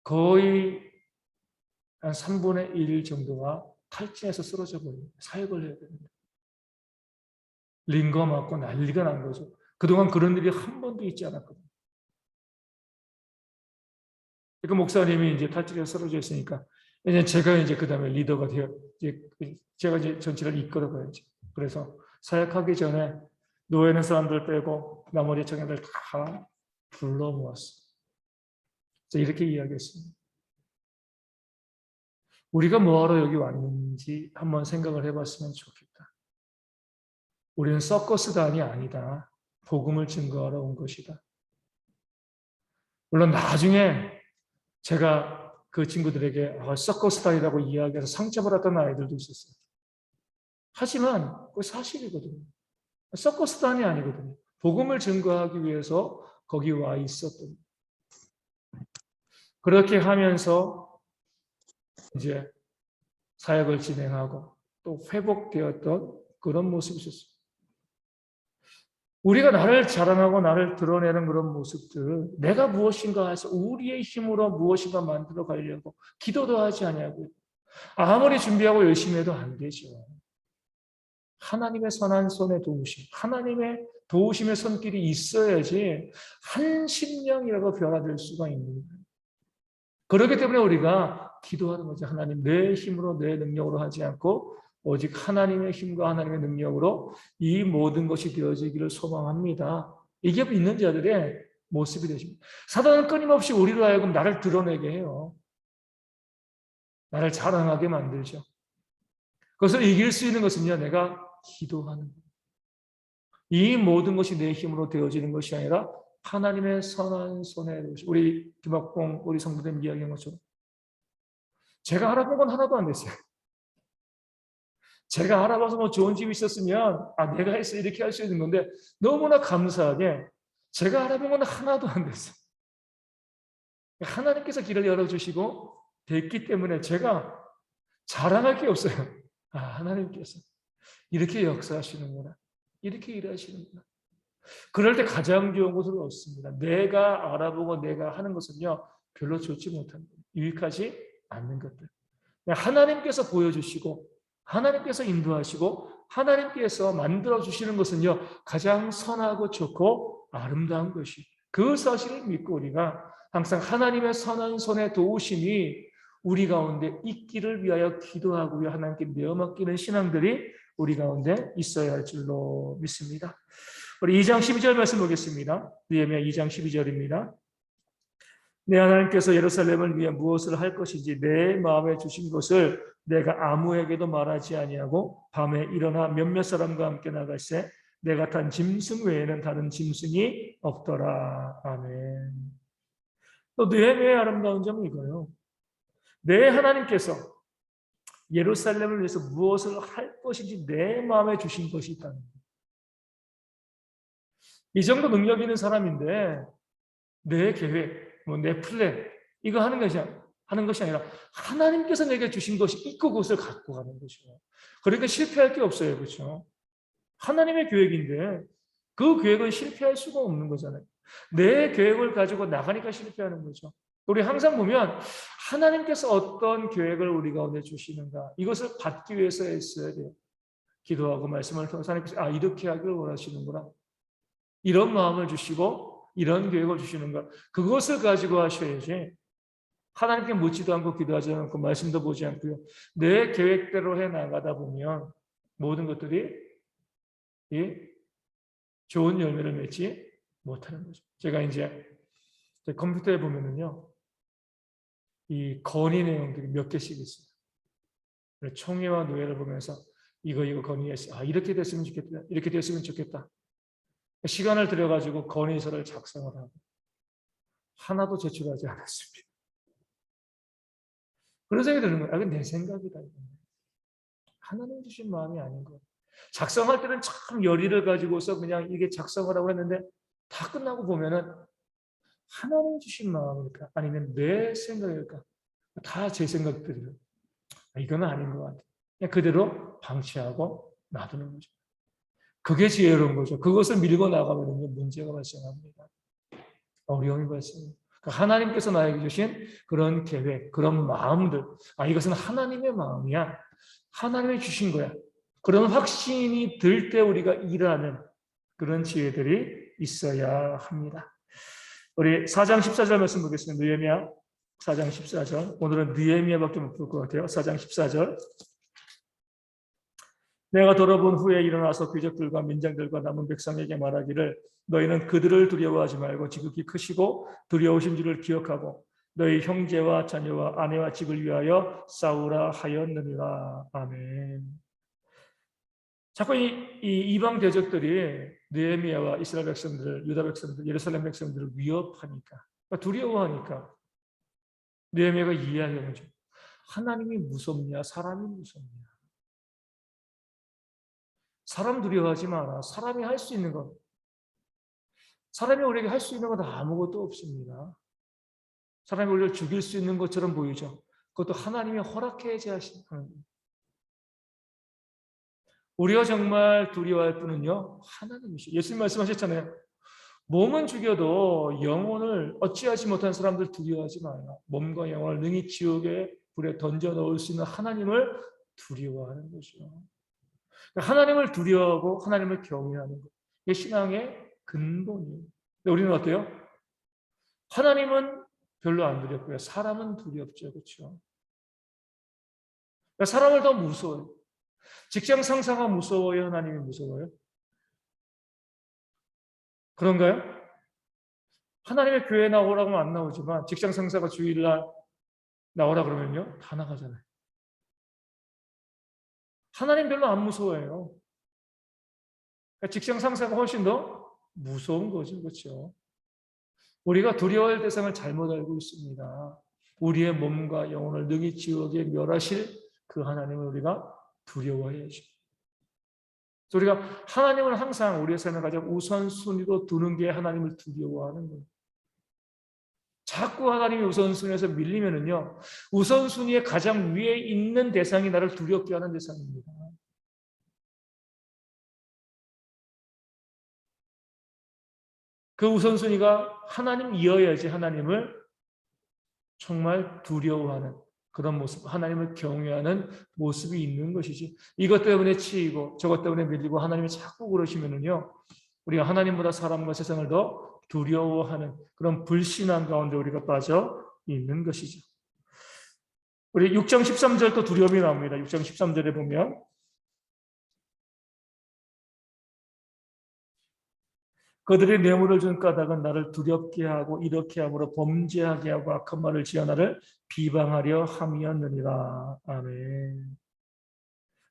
거의 한 3분의 1 정도가 탈진해서 쓰러져 버립니다. 사역을 해야 되는데 링거 맞고 난리가 난 거죠. 그동안 그런 일이 한 번도 있지 않았거든요. 그 목사님이 이제 탈진해서 쓰러져 있으니까 이제 제가 이제 그 다음에 리더가 되어 이제 제가 이제 전체를 이끌어가야지. 그래서 사역하기 전에 노예는 사람들 빼고 나머지 청년들 다 불러 모았어. 이렇게 이야기했습니다. 우리가 뭐하러 여기 왔는지 한번 생각을 해봤으면 좋겠다. 우리는 서커스단이 아니다. 복음을 증거하러 온 것이다. 물론 나중에 제가 그 친구들에게 서커스단이라고 이야기해서 상처받았던 아이들도 있었어요. 하지만 그게 사실이거든요. 서커스단이 아니거든요. 복음을 증거하기 위해서 거기 와 있었던. 그렇게 하면서 이제 사역을 진행하고 또 회복되었던 그런 모습이 있었어요. 우리가 나를 자랑하고 나를 드러내는 그런 모습들, 내가 무엇인가 해서 우리의 힘으로 무엇인가 만들어 가려고 기도도 하지 않냐고요. 아무리 준비하고 열심히 해도 안 되죠. 하나님의 선한 손에 도우심, 하나님의 도우심의 손길이 있어야지 한 심령이라고 변화될 수가 있는 거예요. 그렇기 때문에 우리가 기도하는 거죠. 하나님, 내 힘으로 내 능력으로 하지 않고 오직 하나님의 힘과 하나님의 능력으로 이 모든 것이 되어지기를 소망합니다. 이게 믿는 자들의 모습이 되십니다. 사단은 끊임없이 우리로 하여금 나를 드러내게 해요. 나를 자랑하게 만들죠. 그것을 이길 수 있는 것은요, 내가 기도하는 거예요. 이 모든 것이 내 힘으로 되어지는 것이 아니라 하나님의 선한 손에 우리 김학봉 우리 성도님 이야기한 것처럼 제가 알아본 건 하나도 안 됐어요. 제가 알아봐서 뭐 좋은 집이 있었으면 내가 해서 이렇게 할 수 있는 건데 너무나 감사하게 제가 알아본 건 하나도 안 됐어요. 하나님께서 길을 열어주시고 됐기 때문에 제가 자랑할 게 없어요. 하나님께서 이렇게 역사하시는구나. 이렇게 일하시는구나. 그럴 때 가장 좋은 것을 얻습니다. 내가 알아보고 내가 하는 것은요, 별로 좋지 못한 것, 유익하지 않는 것들. 하나님께서 보여주시고, 하나님께서 인도하시고, 하나님께서 만들어주시는 것은요, 가장 선하고 좋고 아름다운 것이. 그 사실을 믿고 우리가 항상 하나님의 선한 손의 도우심이 우리 가운데 있기를 위하여 기도하고요, 하나님께 메어맡기는 신앙들이 우리 가운데 있어야 할 줄로 믿습니다. 우리 2장 12절 말씀 보겠습니다. 느헤미야 2장 12절입니다. 내 하나님께서 예루살렘을 위해 무엇을 할 것인지 내 마음에 주신 것을 내가 아무에게도 말하지 아니하고 밤에 일어나 몇몇 사람과 함께 나갈새 내가 탄 짐승 외에는 다른 짐승이 없더라. 아멘. 또 느헤미야의 아름다운 점은 이거예요. 내 하나님께서 예루살렘을 위해서 무엇을 할 것인지 내 마음에 주신 것이 있다는 거예요. 이 정도 능력 있는 사람인데 내 계획, 내 플랜 이거 하는 것이 아니라 하나님께서 내게 주신 것이 있고 그것을 갖고 가는 것이죠. 그러니까 실패할 게 없어요. 그렇죠? 하나님의 계획인데 그 계획은 실패할 수가 없는 거잖아요. 내 계획을 가지고 나가니까 실패하는 거죠. 우리 항상 보면 하나님께서 어떤 계획을 우리 가운데 주시는가 이것을 받기 위해서 했어야 돼요. 기도하고 말씀을 통해서 하나님께서 이렇게 하기를 원하시는구나. 이런 마음을 주시고 이런 계획을 주시는 것 그것을 가지고 하셔야지 하나님께 묻지도 않고 기도하지 않고 말씀도 보지 않고요. 내 계획대로 해나가다 보면 모든 것들이 좋은 열매를 맺지 못하는 거죠. 제가 이제 컴퓨터에 보면은요. 이 건의 내용들이 몇 개씩 있어요. 총회와 노예를 보면서 이거 건의했어. 이렇게 됐으면 좋겠다. 이렇게 됐으면 좋겠다. 시간을 들여가지고 건의서를 작성을 하고 하나도 제출하지 않았습니다. 그런 생각이 드는 거예요. 이건 내 생각이다. 하나님 주신 마음이 아닌 거예요. 작성할 때는 참 열의를 가지고서 그냥 이게 작성을 하고 했는데 다 끝나고 보면은 하나님 주신 마음일까? 아니면 내 생각일까? 다 제 생각들이에요. 이거는 아닌 것 같아요. 그냥 그대로 방치하고 놔두는 거죠. 그게 지혜로운 거죠. 그것을 밀고 나가면 문제가 발생합니다. 어려움이 발생해요. 그러니까 하나님께서 나에게 주신 그런 계획, 그런 마음들, 이것은 하나님의 마음이야. 하나님이 주신 거야. 그런 확신이 들 때 우리가 일하는 그런 지혜들이 있어야 합니다. 우리 4장 14절 말씀 보겠습니다. 느헤미야 4장 14절. 오늘은 느헤미야밖에 못 볼 것 같아요. 4장 14절. 내가 돌아본 후에 일어나서 귀족들과 민장들과 남은 백성에게 말하기를 너희는 그들을 두려워하지 말고 지극히 크시고 두려우신 줄을 기억하고 너희 형제와 자녀와 아내와 집을 위하여 싸우라 하였느니라. 아멘. 자꾸 이 이방 대적들이 느헤미야와 이스라엘 백성들을, 유다 백성들, 예루살렘 백성들을 위협하니까, 두려워하니까 느헤미야가 이해하는 거죠. 하나님이 무섭냐, 사람이 무섭냐. 사람 두려워하지 마라. 사람이 할 수 있는 것, 사람이 우리에게 할 수 있는 건 아무것도 없습니다. 사람이 우리를 죽일 수 있는 것처럼 보이죠. 그것도 하나님이 허락해야지 하시는 거예요. 우리가 정말 두려워할 분은요, 하나님이시죠. 예수님 말씀하셨잖아요. 몸은 죽여도 영혼을 어찌하지 못한 사람들 두려워하지 마라. 몸과 영혼을 능히 지옥의 불에 던져 넣을 수 있는 하나님을 두려워하는 거죠. 하나님을 두려워하고 하나님을 경외하는 것. 이게 신앙의 근본이에요. 근데 우리는 어때요? 하나님은 별로 안 두렵고요. 사람은 두렵죠. 그렇죠? 사람을 더 무서워요. 직장 상사가 무서워요? 하나님이 무서워요? 그런가요? 하나님의 교회 나오라고 하면 안 나오지만 직장 상사가 주일날 나오라 그러면요. 다 나가잖아요. 하나님 별로 안 무서워해요. 그러니까 직장 상사가 훨씬 더 무서운 거죠. 그렇죠? 우리가 두려워할 대상을 잘못 알고 있습니다. 우리의 몸과 영혼을 능히 지옥에 멸하실 그 하나님을 우리가 두려워해야죠. 우리가 하나님을 항상 우리의 삶에 가장 우선순위로 두는 게 하나님을 두려워하는 거예요. 자꾸 하나님이 우선순위에서 밀리면은요, 우선순위에 가장 위에 있는 대상이 나를 두렵게 하는 대상입니다. 그 우선순위가 하나님이어야지 하나님을 정말 두려워하는 그런 모습, 하나님을 경외하는 모습이 있는 것이지. 이것 때문에 치이고 저것 때문에 밀리고 하나님이 자꾸 그러시면은요, 우리가 하나님보다 사람과 세상을 더 두려워하는 그런 불신앙 가운데 우리가 빠져 있는 것이죠. 우리 6장 13절도 두려움이 나옵니다. 6장 13절에 보면 그들의 뇌물을 준 까닭은 나를 두렵게 하고 이렇게 함으로 범죄하게 하고 악한 말을 지어 나를 비방하려 함이었느니라. 아멘.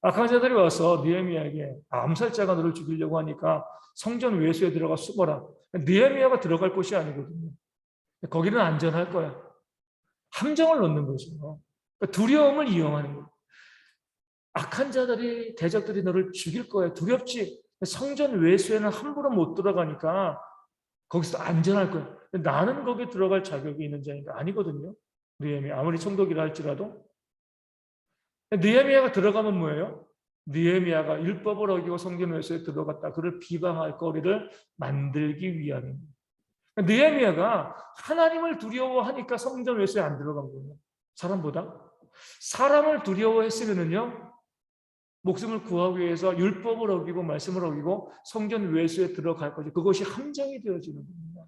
악한 자들이 와서 느헤미야에게 암살자가 너를 죽이려고 하니까 성전 외수에 들어가 숨어라. 느헤미야가 들어갈 곳이 아니거든요. 거기는 안전할 거야. 함정을 넣는 거죠. 두려움을 이용하는 거예요. 악한 자들이, 대적들이 너를 죽일 거야. 두렵지. 성전 외수에는 함부로 못 들어가니까 거기서 안전할 거야. 나는 거기에 들어갈 자격이 있는 자인가? 아니거든요. 느헤미야 아무리 총독이라 할지라도. 느헤미야가 들어가면 뭐예요? 느헤미야가 율법을 어기고 성전 외수에 들어갔다. 그를 비방할 거리를 만들기 위함입니다. 느헤미야가 하나님을 두려워하니까 성전 외수에 안 들어간 거예요. 사람보다. 사람을 두려워했으면은요, 목숨을 구하기 위해서 율법을 어기고 말씀을 어기고 성전 외수에 들어갈 거죠. 그것이 함정이 되어지는 겁니다.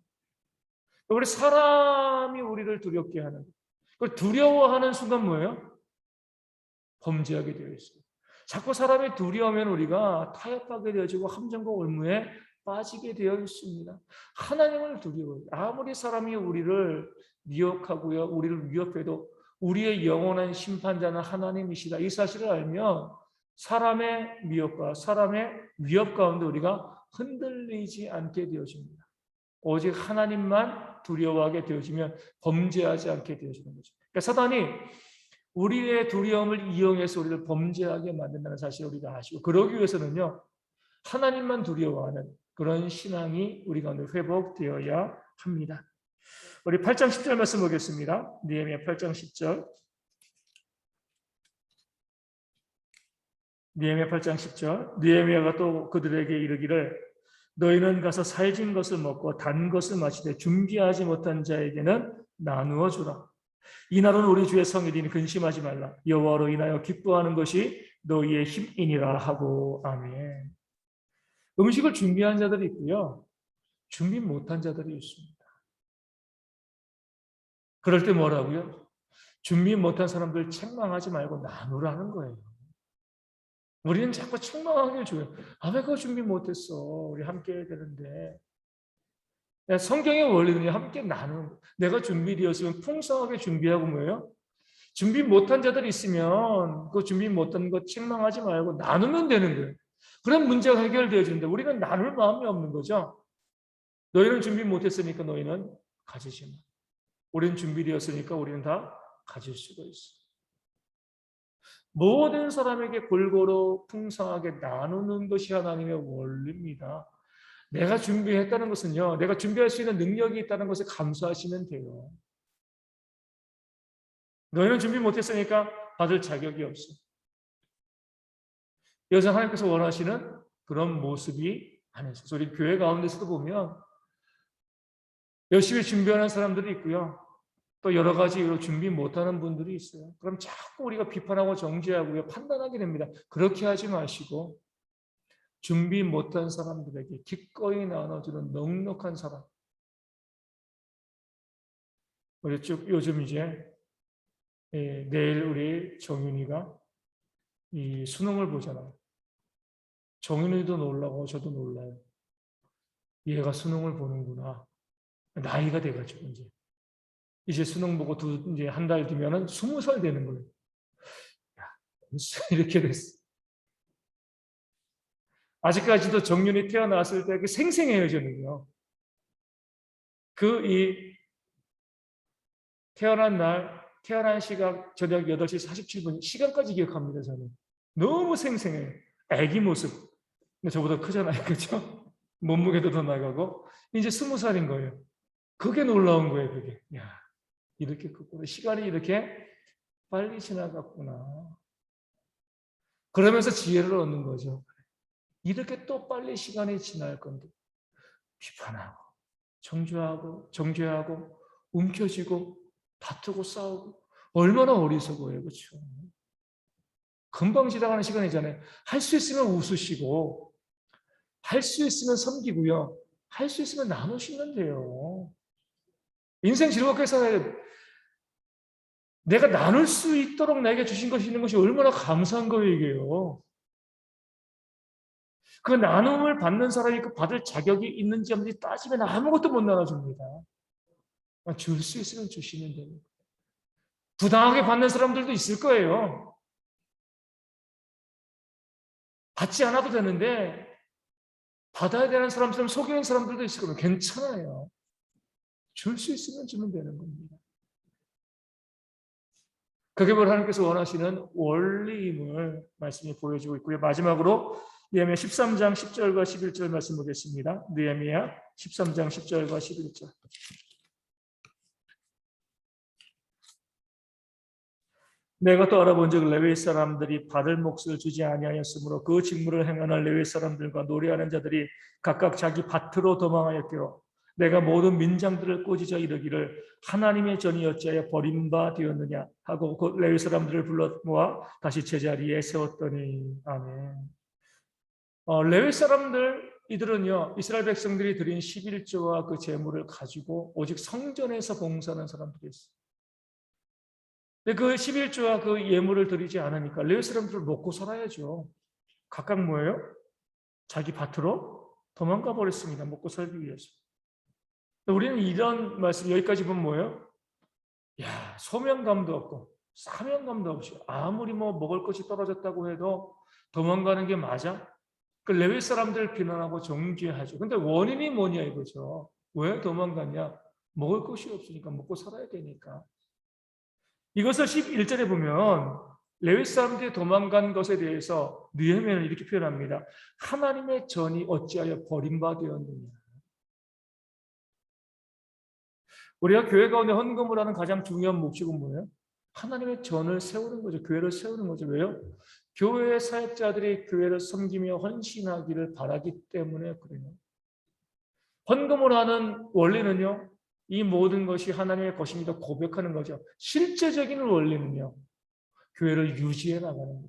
우리 사람이 우리를 두렵게 하는, 그걸 두려워하는 순간 뭐예요? 범죄하게 되어 있어요. 자꾸 사람이 두려우면 우리가 타협하게 되어지고 함정과 올무에 빠지게 되어 있습니다. 하나님을 두려워해요. 아무리 사람이 우리를 미혹하고요, 우리를 위협해도 우리의 영원한 심판자는 하나님이시다. 이 사실을 알면 사람의 미혹과 사람의 위협 가운데 우리가 흔들리지 않게 되어집니다. 오직 하나님만 두려워하게 되어지면 범죄하지 않게 되어지는 거죠. 그러니까 사단이 우리의 두려움을 이용해서 우리를 범죄하게 만든다는 사실을 우리가 아시고, 그러기 위해서는요, 하나님만 두려워하는 그런 신앙이 우리 가운데 회복되어야 합니다. 우리 8장 10절 말씀 보겠습니다. 느헤미야 8장 10절. 느헤미야 8장 10절. 느헤미야가 또 그들에게 이르기를 너희는 가서 살진 것을 먹고 단 것을 마시되 준비하지 못한 자에게는 나누어 주라. 이날은 우리 주의 성일이니 근심하지 말라. 여호와로 인하여 기뻐하는 것이 너희의 힘이니라 하고. 아멘. 음식을 준비한 자들이 있고요, 준비 못한 자들이 있습니다. 그럴 때 뭐라고요? 준비 못한 사람들 책망하지 말고 나누라는 거예요. 우리는 자꾸 책망하기를 줘요. 아, 왜 그거 준비 못했어? 우리 함께 해야 되는데. 성경의 원리는 함께 나누는, 내가 준비되었으면 풍성하게 준비하고 뭐예요? 준비 못한 자들이 있으면 그 준비 못한 것 책망하지 말고 나누면 되는 거예요. 그럼 문제가 해결되어지는데 우리는 나눌 마음이 없는 거죠. 너희는 준비 못했으니까 너희는 가지지 마. 우리는 준비되었으니까 우리는 다 가질 수가 있어. 모든 사람에게 골고루 풍성하게 나누는 것이 하나님의 원리입니다. 내가 준비했다는 것은요, 내가 준비할 수 있는 능력이 있다는 것을 감수하시면 돼요. 너희는 준비 못했으니까 받을 자격이 없어. 여기서 하나님께서 원하시는 그런 모습이 안에서, 우리 교회 가운데서도 보면 열심히 준비하는 사람들이 있고요, 또 여러 가지 이유로 준비 못하는 분들이 있어요. 그럼 자꾸 우리가 비판하고 정죄하고 판단하게 됩니다. 그렇게 하지 마시고 준비 못한 사람들에게 기꺼이 나눠주는 넉넉한 사람. 우리 쭉 요즘 이제 내일 우리 정윤이가 이 수능을 보잖아요. 정윤이도 놀라고 저도 놀라요. 얘가 수능을 보는구나. 나이가 돼가지고 이제 수능 보고 이제 한 달 뒤면은 20살 되는 거예요. 야, 무슨 이렇게 됐어. 아직까지도 정윤이 태어났을 때 생생해요, 저는요. 태어난 시각 저녁 8시 47분 시간까지 기억합니다, 저는. 너무 생생해요. 아기 모습. 근데 저보다 크잖아요, 그렇죠? 몸무게도 더 나가고 이제 20살인 거예요. 그게 놀라운 거예요, 그게. 야, 이렇게 컸구나. 시간이 이렇게 빨리 지나갔구나. 그러면서 지혜를 얻는 거죠. 이렇게 또 빨리 시간이 지날 건데 비판하고 정죄하고 움켜쥐고 다투고 싸우고 얼마나 어리석어요, 그렇죠? 금방 지나가는 시간이잖아요. 할 수 있으면 웃으시고 할 수 있으면 섬기고요, 할 수 있으면 나누시면 돼요. 인생 즐겁게 살아야 돼. 내가 나눌 수 있도록 나에게 주신 것이 있는 것이 얼마나 감사한 거예요, 이게요. 그 나눔을 받는 사람이 그 받을 자격이 있는지 없는지 따지면 아무것도 못 나눠줍니다. 줄 수 있으면 주시면 됩니다. 부당하게 받는 사람들도 있을 거예요. 받지 않아도 되는데 받아야 되는 사람처럼 속이는 사람들도 있을 거예요. 괜찮아요. 줄 수 있으면 주면 되는 겁니다. 그게 뭘 하나님께서 원하시는 원리임을 말씀이 보여주고 있고요. 마지막으로 느헤미야 13장 10절과 11절 말씀 보겠습니다. 느헤미야 13장 10절과 11절. 내가 또 알아본즉 레위 사람들이 받을 몫을 주지 아니하였으므로 그 직무를 행하는 레위 사람들과 노래하는 자들이 각각 자기 밭으로 도망하였기로 내가 모든 민장들을 꾸짖어 이르기를 하나님의 전이 어찌하여 버림바 되었느냐 하고 그 레위 사람들을 불러 모아 다시 제자리에 세웠더니. 아멘. 레위 사람들 이들은요, 이스라엘 백성들이 드린 11조와 그 제물을 가지고 오직 성전에서 봉사하는 사람들이었어요. 근데 그 11조와 그 예물을 드리지 않으니까 레위 사람들을 먹고 살아야죠. 각각 뭐예요? 자기 밭으로 도망가 버렸습니다. 먹고 살기 위해서. 우리는 이런 말씀 여기까지 보면 뭐예요? 야, 소명감도 없고 사명감도 없이 아무리 뭐 먹을 것이 떨어졌다고 해도 도망가는 게 맞아? 그 레위 사람들 비난하고 정죄하죠. 근데 원인이 뭐냐 이거죠. 왜 도망갔냐? 먹을 것이 없으니까, 먹고 살아야 되니까. 이것을 11절에 보면 레위 사람들이 도망간 것에 대해서 느헤미야는 이렇게 표현합니다. 하나님의 전이 어찌하여 버림받았느냐. 우리가 교회 가운데 헌금을 하는 가장 중요한 목적은 뭐예요? 하나님의 전을 세우는 거죠. 교회를 세우는 거죠. 왜요? 교회의 사역자들이 교회를 섬기며 헌신하기를 바라기 때문에 그래요. 헌금을 하는 원리는요, 이 모든 것이 하나님의 것입니다 고백하는 거죠. 실제적인 원리는요, 교회를 유지해 나가는 거예요.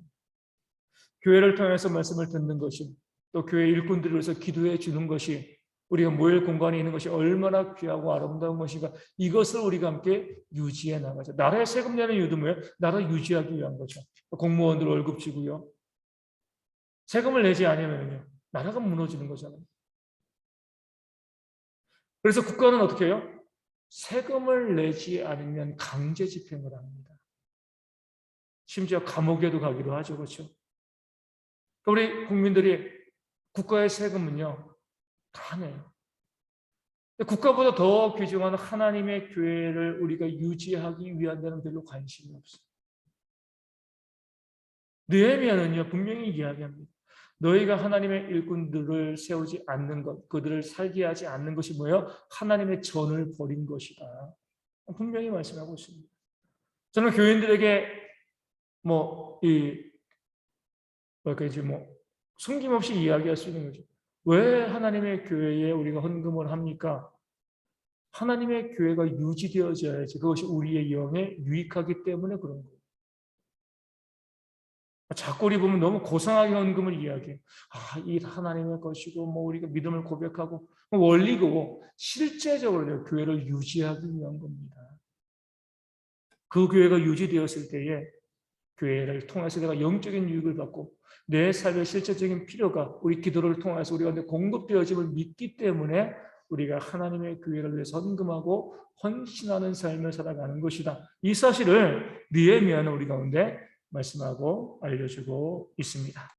교회를 통해서 말씀을 듣는 것이, 또 교회 일꾼들을 위해서 기도해 주는 것이, 우리가 모일 공간이 있는 것이 얼마나 귀하고 아름다운 것인가, 이것을 우리가 함께 유지해 나가죠. 나라에 세금 내는 이유도 뭐예요? 나라 유지하기 위한 거죠. 공무원들 월급 주고요. 세금을 내지 않으면요, 나라가 무너지는 거잖아요. 그래서 국가는 어떻게 해요? 세금을 내지 않으면 강제 집행을 합니다. 심지어 감옥에도 가기도 하죠. 그렇죠? 우리 국민들이 국가의 세금은요, 다 내요. 국가보다 더 귀중한 하나님의 교회를 우리가 유지하기 위한 데는 별로 관심이 없어요. 느헤미야는요, 분명히 이야기합니다. 너희가 하나님의 일꾼들을 세우지 않는 것, 그들을 살게 하지 않는 것이 뭐예요? 하나님의 전을 버린 것이다. 분명히 말씀하고 있습니다. 저는 교인들에게 숨김없이 이야기할 수 있는 거죠. 왜 하나님의 교회에 우리가 헌금을 합니까? 하나님의 교회가 유지되어져야지 그것이 우리의 영에 유익하기 때문에 그런 거예요. 자꾸 우리 보면 너무 고상하게 헌금을 이야기해요. 이 하나님의 것이고 우리가 믿음을 고백하고 원리고, 실제적으로 교회를 유지하기 위한 겁니다. 그 교회가 유지되었을 때에 교회를 통해서 내가 영적인 유익을 받고 내 삶의 실제적인 필요가 우리 기도를 통해서 우리가 공급되어짐을 믿기 때문에 우리가 하나님의 교회를 위해서 헌금하고 헌신하는 삶을 살아가는 것이다. 이 사실을 느헤미야는 우리 가운데 말씀하고 알려주고 있습니다.